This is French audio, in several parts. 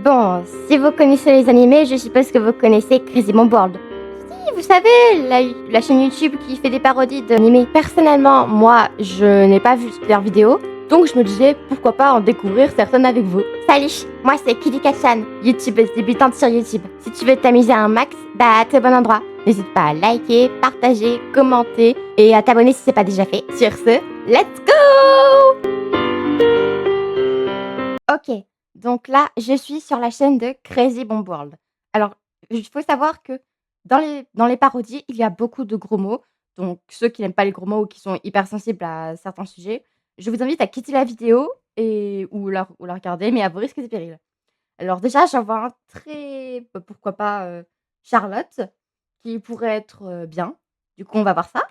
Bon, si vous connaissez les animés, je suppose que vous connaissez Crazy Bomb World. Si, vous savez, la chaîne YouTube qui fait des parodies d'animés. Personnellement, moi, je n'ai pas vu leurs vidéos, donc je me disais, pourquoi pas en découvrir certaines avec vous. Salut, moi c'est Kidika-chan, youtubeuse débutante sur YouTube. Si tu veux t'amuser un max, bah t'es au bon endroit. N'hésite pas à liker, partager, commenter et à t'abonner si c'est pas déjà fait. Sur ce, let's go! Ok, donc là, je suis sur la chaîne de Crazy Bomb World. Alors, il faut savoir que dans les parodies, il y a beaucoup de gros mots. Donc, ceux qui n'aiment pas les gros mots ou qui sont hypersensibles à certains sujets, je vous invite à quitter la vidéo ou la regarder, mais à vos risques et périls. Alors déjà, j'en vois un très, pourquoi pas, Charlotte, qui pourrait être bien. Du coup, on va voir ça.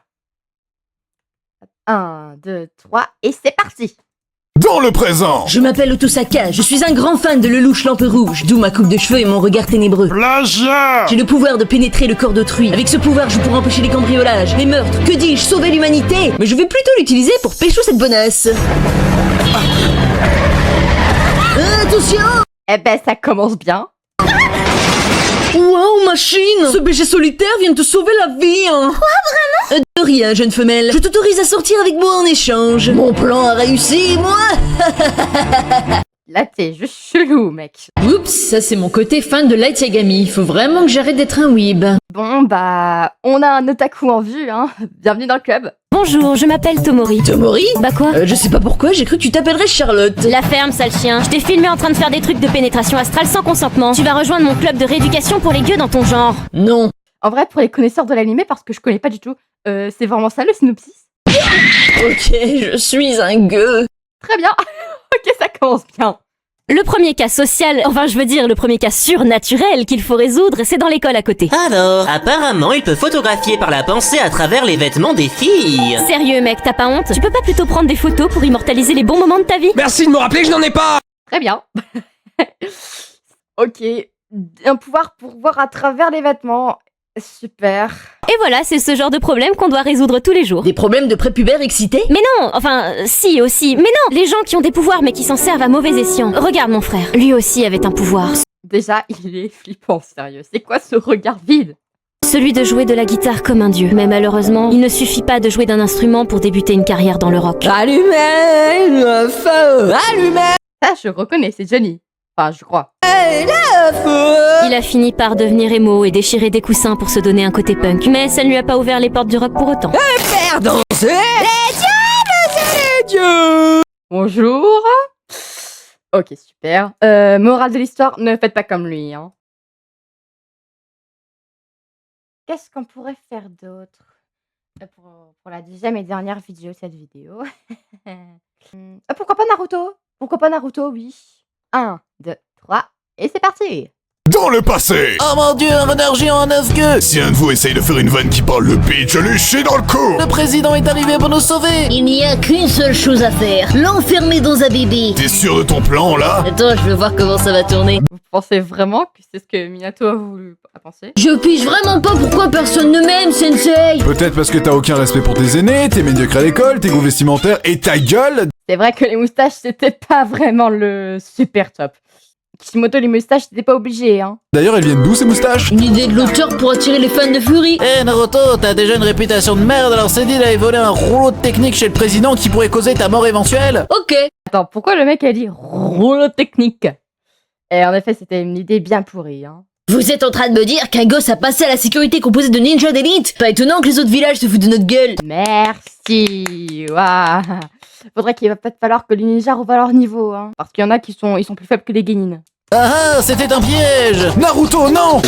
1, 2, 3, et c'est parti! Dans le présent! Je m'appelle Otosaka, je suis un grand fan de Lelouch Lampe Rouge, d'où ma coupe de cheveux et mon regard ténébreux. Plagiat! J'ai le pouvoir de pénétrer le corps d'autrui. Avec ce pouvoir, je pourrais empêcher les cambriolages, les meurtres, que dis-je, sauver l'humanité. Mais je vais plutôt l'utiliser pour pécho cette bonasse. Attention! Eh ben, ça commence bien. Waouh, machine! Ce BG solitaire vient de te sauver la vie, hein! Quoi, vraiment? De rien, jeune femelle. Je t'autorise à sortir avec moi en échange. Mon plan a réussi, moi! Là, t'es juste chelou, mec. Oups, ça c'est mon côté fan de Light Yagami. Faut vraiment que j'arrête d'être un weeb. Bon, bah, on a un otaku en vue, hein. Bienvenue dans le club. Bonjour, je m'appelle Tomori. Tomori? Bah quoi? Je sais pas pourquoi, j'ai cru que tu t'appellerais Charlotte. La ferme, sale chien. Je t'ai filmé en train de faire des trucs de pénétration astrale sans consentement. Tu vas rejoindre mon club de rééducation pour les gueux dans ton genre. Non. En vrai, pour les connaisseurs de l'animé, parce que je connais pas du tout, c'est vraiment ça le synopsis? Ok, je suis un gueux. Très bien. Ok, ça commence bien. Le premier cas social, enfin je veux dire le premier cas surnaturel qu'il faut résoudre, c'est dans l'école à côté. Alors, apparemment, il peut photographier par la pensée à travers les vêtements des filles. Sérieux mec, t'as pas honte? Tu peux pas plutôt prendre des photos pour immortaliser les bons moments de ta vie? Merci de me rappeler que je n'en ai pas! Très bien. Ok. Un pouvoir pour voir à travers les vêtements. Super. Et voilà, c'est ce genre de problème qu'on doit résoudre tous les jours. Des problèmes de prépubère excités? Mais non, enfin, si aussi. Mais non, les gens qui ont des pouvoirs mais qui s'en servent à mauvais escient. Regarde mon frère, lui aussi avait un pouvoir. Déjà, il est flippant, sérieux. C'est quoi ce regard vide? Celui de jouer de la guitare comme un dieu. Mais malheureusement, il ne suffit pas de jouer d'un instrument pour débuter une carrière dans le rock. Allumez le feu! Allumez Ça, je reconnais, c'est Johnny. Enfin, je crois. le feu! Il a fini par devenir émo et déchirer des coussins pour se donner un côté punk. Mais ça ne lui a pas ouvert les portes du rock pour autant. Faire danser les dieux! Bonjour. Ok, super. Morale de l'histoire, ne faites pas comme lui, hein. Qu'est-ce qu'on pourrait faire d'autre pour la deuxième et dernière vidéo de cette vidéo? Pourquoi pas Naruto? Pourquoi pas Naruto, oui. 1, 2, 3, et c'est parti! Dans le passé! Oh mon dieu, un renard géant en 9 queues! Si un de vous essaye de faire une vanne qui parle le pitch, je lui chie dans le cou! Le président est arrivé pour nous sauver! Il n'y a qu'une seule chose à faire, l'enfermer dans un bébé. T'es sûr de ton plan, là? Attends, je veux voir comment ça va tourner. Vous pensez vraiment que c'est ce que Minato a voulu penser? Je pige vraiment pas pourquoi personne ne m'aime, Sensei. Peut-être parce que t'as aucun respect pour tes aînés, t'es médiocre à l'école, tes goûts vestimentaires et ta gueule! C'est vrai que les moustaches, c'était pas vraiment le super top. Kishimoto, les moustaches, c'était pas obligé, hein. D'ailleurs, elles viennent d'où ces moustaches? Une idée de l'auteur pour attirer les fans de Fury. Eh Naruto, t'as déjà une réputation de merde, alors c'est dit d'aller voler un rouleau de technique chez le président qui pourrait causer ta mort éventuelle? Ok. Attends, pourquoi le mec a dit rouleau technique? Et en effet, c'était une idée bien pourrie, hein. Vous êtes en train de me dire qu'un gosse a passé à la sécurité composée de ninjas d'élite? Pas étonnant que les autres villages se foutent de notre gueule. Merci. Waouh. Faudrait qu'il va peut-être falloir que les ninjas revoient leur niveau, hein. Parce qu'il y en a qui sont plus faibles que les genin. Ah ah, c'était un piège! Naruto, non!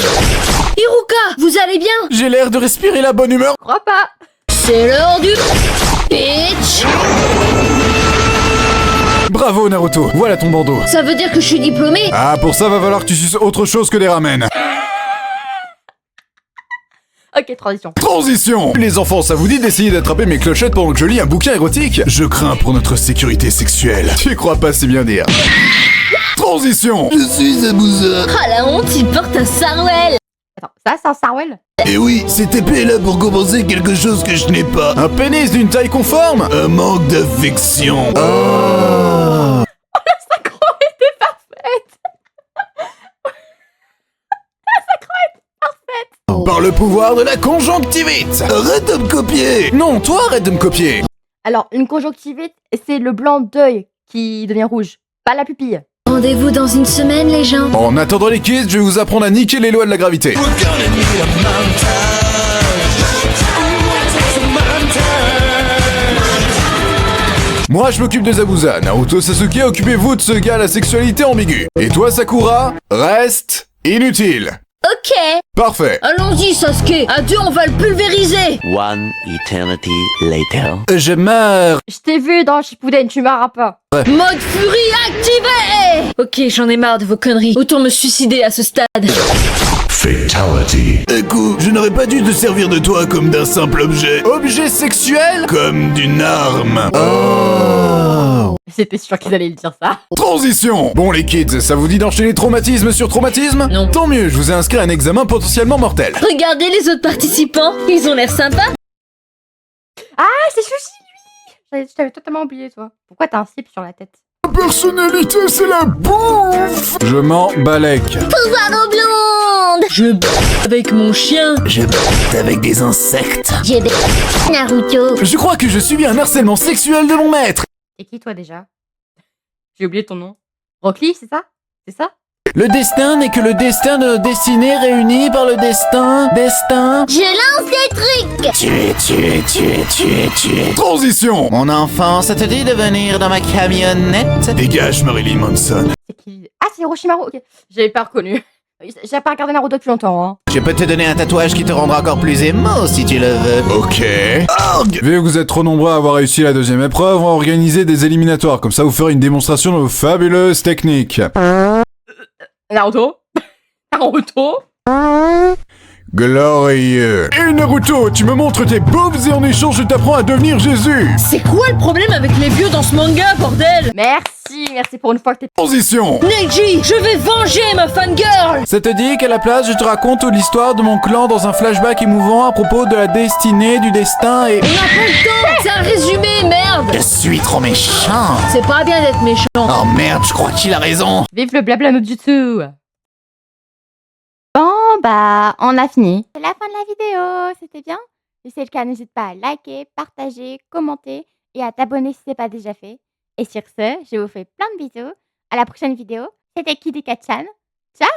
Hiruka, vous allez bien? J'ai l'air de respirer la bonne humeur. Je crois pas. C'est l'heure du pitch. Bravo Naruto, voilà ton bandeau. Ça veut dire que je suis diplômée? Ah, pour ça va falloir que tu suces autre chose que des ramen. Ok, transition. Transition! Les enfants, ça vous dit d'essayer d'attraper mes clochettes pendant que je lis un bouquin érotique? Je crains pour notre sécurité sexuelle. Tu crois pas si bien dire. Transition! Je suis Abusa! Ah la honte, il porte un sarouel. Attends, ça, c'est un Sarwell? Et oui, cette épée est là pour compenser quelque chose que je n'ai pas. Un pénis d'une taille conforme? Un manque d'affection. Oh. La synchro était parfaite. par le pouvoir de la conjonctivite. Arrête de me copier. Non, toi arrête de me copier. Alors, une conjonctivite, c'est le blanc d'œil qui devient rouge, pas la pupille. Rendez-vous dans une semaine, les gens. En attendant les kids, je vais vous apprendre à niquer les lois de la gravité. Moi, je m'occupe de Zabuza. Naruto Sasuke, occupez-vous de ce gars à la sexualité ambiguë. Et toi, Sakura, reste inutile. Ok. Parfait. Allons-y, Sasuke. À deux, on va le pulvériser. One eternity later. Je meurs. Je t'ai vu dans Shippuden, tu m'auras pas. Mode furie activé. Ok, j'en ai marre de vos conneries. Autant me suicider à ce stade. Fatality. Écoute, je n'aurais pas dû te servir de toi comme d'un simple objet. Objet sexuel? Comme d'une arme. Oh. J'étais sûr qu'ils allaient le dire ça. Transition. Bon les kids, ça vous dit d'enchaîner traumatisme sur traumatisme? Non. Tant mieux, je vous ai inscrit à un examen potentiellement mortel. Regardez les autres participants, ils ont l'air sympas. Ah, c'est Sushi, lui. Je t'avais totalement oublié, toi. Pourquoi t'as un slip sur la tête? Ma personnalité, c'est la bouffe. Je m'en balèque. Pouvoir aux blondes. Je avec mon chien. Je avec des insectes. J'ai des Naruto. Je crois que je subis un harcèlement sexuel de mon maître. Et qui, toi, déjà? J'ai oublié ton nom. Rockly, c'est ça? C'est ça? Le destin n'est que le destin de nos destinées réunies par le destin. Je lance des trucs. Tuer. Transition. Mon enfant, ça te dit de venir dans ma camionnette? Dégage Marilyn Manson. C'est qui? Ah, c'est Orochimaru, ok. J'avais pas reconnu. J'ai pas regardé Naruto depuis longtemps, hein. Je peux te donner un tatouage qui te rendra encore plus émo si tu le veux. Ok. Vu que vous êtes trop nombreux à avoir réussi la deuxième épreuve, on va organiser des éliminatoires. Comme ça, vous ferez une démonstration de vos fabuleuses techniques. Naruto? Naruto? Glorieux. Et Naruto, tu me montres tes boobs et en échange, je t'apprends à devenir Jésus. C'est quoi le problème avec les vieux dans ce manga, bordel? Merci pour une fois que t'es... Transition. Neji, je vais venger ma fangirl. Ça te dit qu'à la place, je te raconte l'histoire de mon clan dans un flashback émouvant à propos de la destinée, du destin et... On n'a pas le temps. C'est un résumé, merde. Je suis trop méchant. C'est pas bien d'être méchant. Oh merde, je crois qu'il a raison. Vive le blabla no jutsu. Bon, bah, on a fini. C'est la fin de la vidéo, c'était bien? Si c'est le cas, n'hésite pas à liker, partager, commenter et à t'abonner si ce n'est pas déjà fait. Et sur ce, je vous fais plein de bisous. À la prochaine vidéo. C'était Kidika-chan. Ciao!